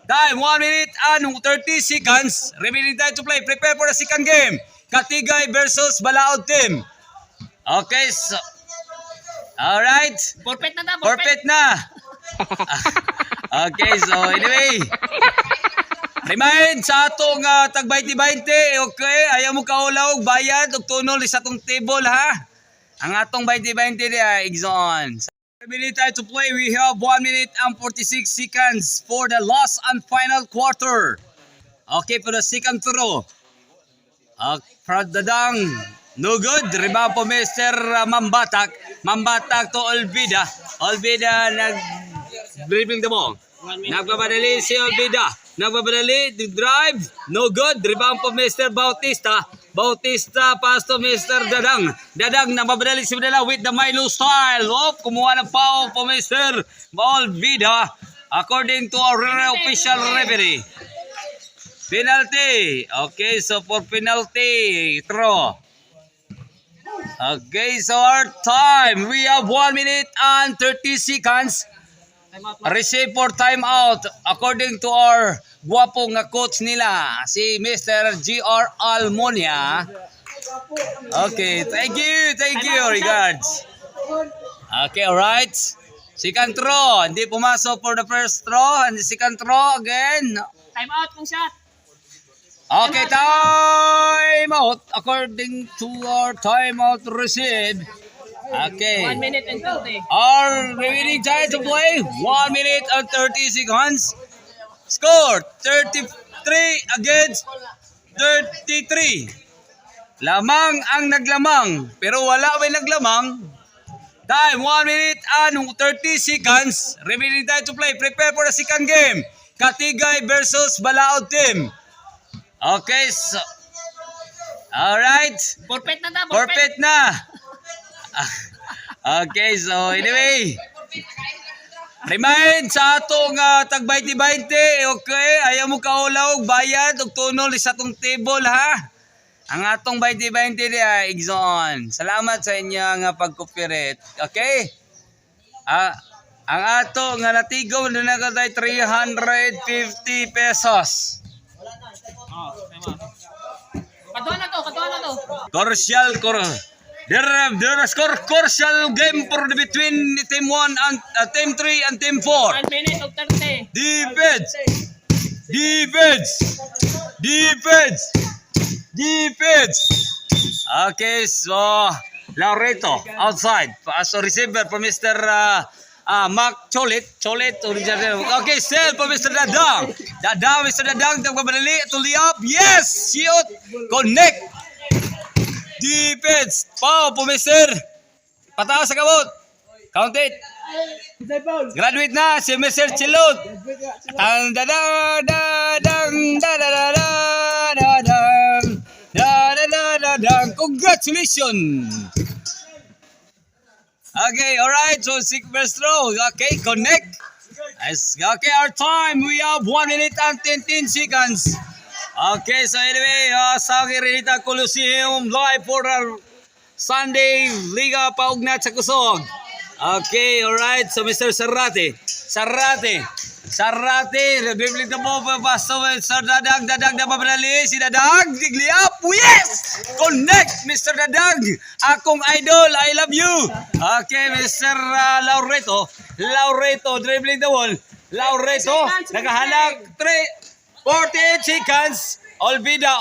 Time 1 minute and 30 seconds. Remaining time to play. Prepare for the second game. Katigay versus Balaod team. Okay, so alright. Forfeit na ta, Forfeit na. Okay, so anyway. Remind sa atong tag 20-20, okay? Ayaw mo kaulaw, bayad, og tunol sa atong table, ha? Ang atong 20-20 niya, Exxon. Minute to play, we have 1 minute and 46 seconds for the last and final quarter. Okay, for the second throw. Pradadang, no good. Rebound po Mr. Mambatak. Mambatak to Olvida. Olvida nag-dribbling the ball. Nagbapadali si Olvida. Nagbapadali, drive, no good. Rebound po Mr. Bautista. Bautista pass to Mr. Dadang. Dadang nagbapadali si Madela with the Milo style. Kumuha ng foul po Mr. Olvida. According to our official referee. Penalty. Okay, so for penalty, throw. Okay, so our time, we have 1 minute and 30 seconds. Receive for timeout according to our guwapo nga coach nila, si Mr. G.R. Almonia. Okay, thank you, regards. Okay, alright. Second throw, hindi pumasok for the first throw, and the second throw again. Time out kung shot. Okay, time out according to our timeout received. Okay. 1 minute and 30. Our remaining time to play 1 minute and 30 seconds. Score 33 against 33. Lamang ang naglamang pero wala may naglamang. Time 1 minute and 30 seconds. Remaining time to play. Prepare for the second game. Katigay versus Balaod team. Okay, so alright. Forfeit na ta, Forfeit na. Okay, so anyway. Remind sa atong tag 20-20, okay? Ayaw mo kaulaw, bayad, og tunol sa atong table, ha? Ang atong 20-20 niya, Exxon. Salamat sa inyo nga pag-cooperate. Okay? Ang ato nga natigaw na nakatay 350 pesos. Katuan na to. Corsial, there score crucial game for between team 1 and team 3 and team 4. 1 minute of 30. Defense. Okay, so Laureto outside. So receiver for Mr. Mark Cholit. Okay, sell for Mr. Dadang. Mr. Dadang, nagbabadali to up. Yes! Shoot! Connect! Defense! Pau po Mr. Pataas sa kabot. Count it. Graduate na si Mr. Chilot. Ang dadang. Congratulations. Okay, alright. So, first throw. Okay, connect. Okay, our time. We have 1 minute and 10 seconds. Okay, so anyway, sa Kirinita Coliseum, live for our Sunday Liga Paugnat sa Kusog. Okay, alright. So, Mr. Sarate, biblik na po papasto Mr. Dadang na mabrali. Si Dadang, digli up. Yes! Connect, Mr. Dadang. Akong idol, I love you. Okay, Mr. Laureto, dribbling the wall. Laureto, nakahalag 48 seconds. Olvida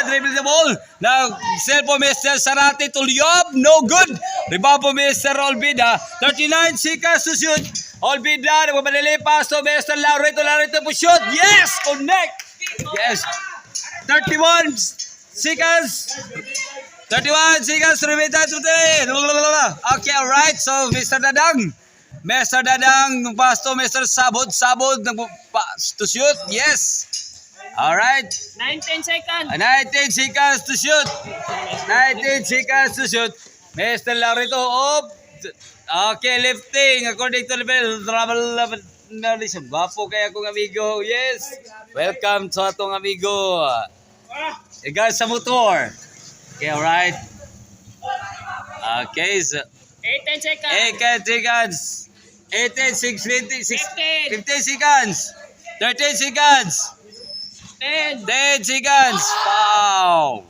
dribbling the ball. Now, sell po Mr. Sarate to Liob. No good. Rebound po Mr. Olvida. 39 seconds to shoot. Olvida, nagpapadali pass to Mr. Laureto po shoot. Yes! Connect. Yes. 31 seconds. 31 seconds to remain time to play. Okay, alright. So, Mr. Dadang, pass to Mr. Sabod, pass to shoot. Yes. Alright. 19 seconds. 19 seconds to shoot. Mr. Laurito up. Okay, lifting. According to level, travel Gwapo kaya akong amigo. Yes. Welcome sa atong amigo. Guys sa motor. Okay, alright. Okay, so 18 seconds. 15 seconds. 30 13 seconds. 10. 10 seconds. Wow.